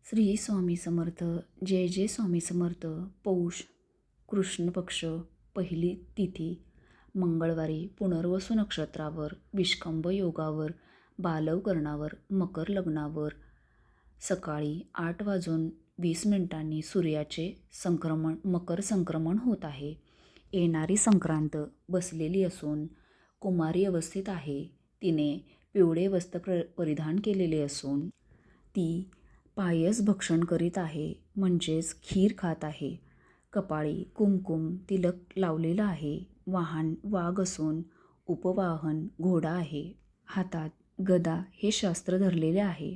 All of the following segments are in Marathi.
श्री स्वामी समर्थ. जय जय स्वामी समर्थ. पौष कृष्ण पक्ष पहिली तिथी मंगळवारी पुनर्वसू नक्षत्रावर, विष्कंभ योगावर, बालव कर्णावर, मकर लग्नावर सकाळी 8:20 सूर्याचे मकर संक्रमण होत आहे. येणारी संक्रांत बसलेली असून कुमारी अवस्थेत आहे. तिने पिवळे वस्त्र परिधान केलेले असून ती पायस भक्षण करीत आहे, म्हणजेच खीर खात आहे. कपाळी कुमकुम तिलक लावलेला आहे. वाहन वाघ असून उपवाहन घोडा आहे. हातात गदा हे शास्त्र धरलेले आहे.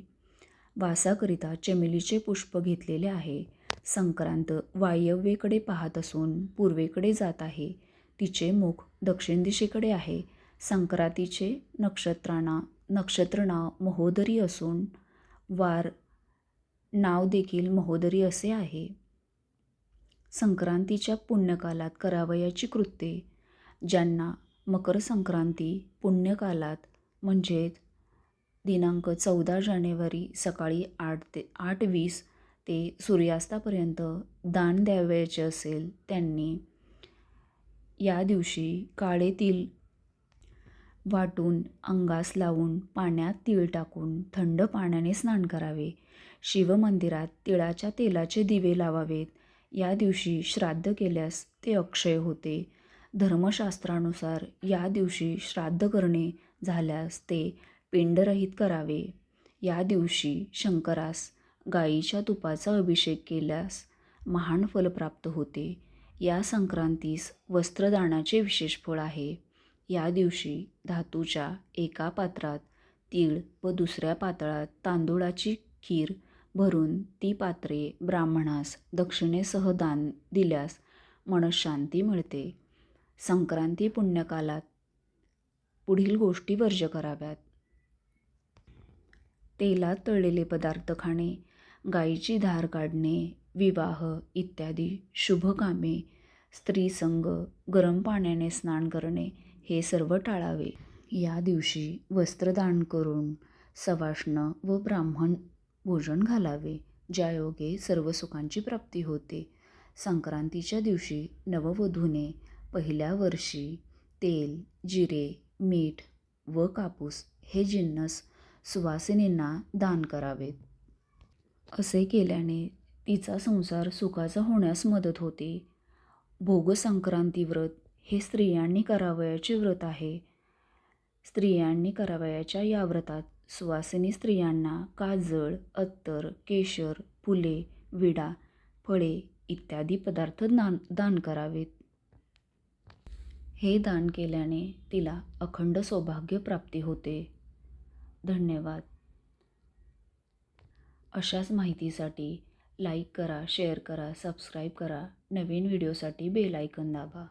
वासाकरिता चमेलीचे पुष्प घेतलेले आहे. संक्रांत वायव्येकडे पाहत असून पूर्वेकडे जात आहे. तिचे मुख दक्षिण दिशेकडे आहे. संक्रांतीचे नक्षत्र नाव महोदरी असून वार नाव देखील महोदरी असे आहे. संक्रांतीच्या पुण्यकालात करावयाची कृत्ये. ज्यांना मकर संक्रांती पुण्यकालात म्हणजेच दिनांक 14 जानेवारी सकाळी 8:20 ते सूर्यास्तापर्यंत दान द्यावयाचे असेल, त्यांनी या दिवशी काळे तीळ वाटून अंगास लावून पाण्यात तीळ टाकून थंड पाण्याने स्नान करावे. शिवमंदिरात तिळाच्या तेलाचे दिवे लावावेत. या दिवशी श्राद्ध केल्यास ते अक्षय होते. धर्मशास्त्रानुसार या दिवशी श्राद्ध करणे झाल्यास ते पिंडरहित करावे. या दिवशी शंकरास गायीच्या तुपाचा अभिषेक केल्यास महान फल प्राप्त होते. या संक्रांतीस वस्त्रदानाचे विशेष फळ आहे. या दिवशी धातूच्या एका पात्रात तीळ व दुसऱ्या पात्रात तांदूळाची खीर भरून ती पात्रे ब्राह्मणास दक्षिणेसह दान दिल्यास मनःशांती मिळते. संक्रांती पुण्यकालात पुढील गोष्टी वर्ज्य कराव्यात. तेलात तळलेले पदार्थ खाणे, गायीची धार काढणे, विवाह इत्यादी शुभ कामे, स्त्रीसंग, गरम पाण्याने स्नान करणे हे सर्व टाळावे. या दिवशी वस्त्रदान करून सवाष्ण व ब्राह्मण भोजन घालावे, ज्यायोगे सर्व सुखांची प्राप्ती होते. संक्रांतीच्या दिवशी नववधूने पहिल्या वर्षी तेल, जिरे, मीठ व कापूस हे जिन्नस सुवासिनींना दान करावेत. असे केल्याने तिचा संसार सुखाचा होण्यास मदत होते. भोगसंक्रांती व्रत हे स्त्रियांनी करावयाचे व्रत आहे. स्त्रियांनी करावयाच्या या व्रतात सुवासिनी स्त्रियांना काजळ, अत्तर, केशर, फुले, विडा, फळे इत्यादी पदार्थ दान करावेत. हे दान केल्याने तिला अखंड सौभाग्य प्राप्ती होते. धन्यवाद. अशाच माहितीसाठी लाईक करा, शेअर करा, सबस्क्राईब करा. नवीन व्हिडिओसाठी बेल आयकॉन दाबा.